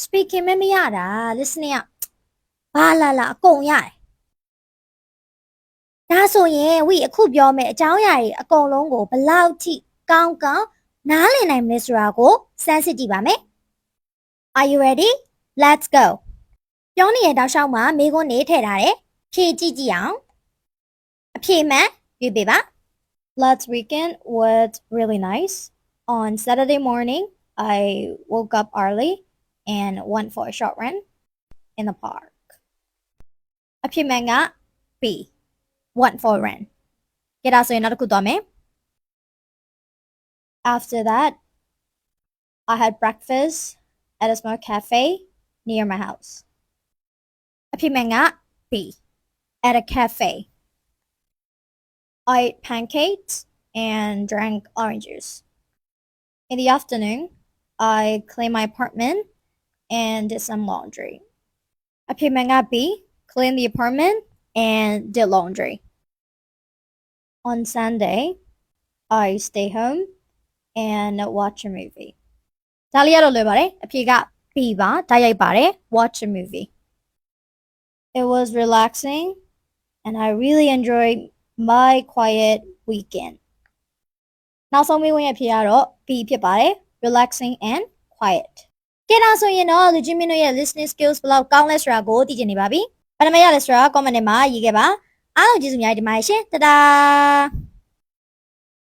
speaking မရတာ listening ကဘာလာအကုန်ရတယ်ဒါဆိုရင် we အခုပြောမယ့်အကြောင်းအရာတွေအကုန်လုံးကိုဘယ်လောက်ထိကောင်းကောင်းနားလည်နိုင်မလဲဆိုတာကိုစမ်းစစ်ကြည့်ပါမယ် Are you ready? Let's go ပြောနေတဲ့တောက်လျှောက်မှာမိခွန်းနေထည့်ထားတယ်ဖြည့်ကြည့်အောင်အဖြေမှန်ရွေးပေးပါ Last weekend was really nice. On Saturday morning, I woke up early and went for a short run in the park. အဖြေမှန်က B. Went for a run. ကြည့်ဒါဆိုရင်နောက်တစ်ခုသွားမယ် After that, I had breakfast at a small cafe near my house. အဖြေမှန်က B. At a cafe. I ate pancakes and drank orange juice. In the afternoon, I cleaned my apartment and did some laundry. အဖြေမှန်က B. Cleaned the apartment and did laundry. On Sunday, I stayed home and watched a movie. ဒါလေးရတော့လွယ်ပါတယ်အဖြေက B ပါဓာတ်ရိုက်ပါတယ် watch a movie. It was relaxing and I really enjoyed my quiet weekend. နောက်ဆုံးမိဝင်ရဲ့အဖြေကတော့ B ဖြစ်ပါတယ် relaxing and quiet. ကဲဒါဆိုရင်တော့လူချင်းမင်းတို့ရဲ့ listening skills ဘယ်လောက်ကောင်းလဲဆိုတာကိုသိချင်နေပါပြီ။ဘယ်နှမရလဲဆိုတာ comment ထဲမှာရေးခဲ့ပါ။အားလုံးကျေးဇူးများတင်ပါတယ်ရှင်။တဒါ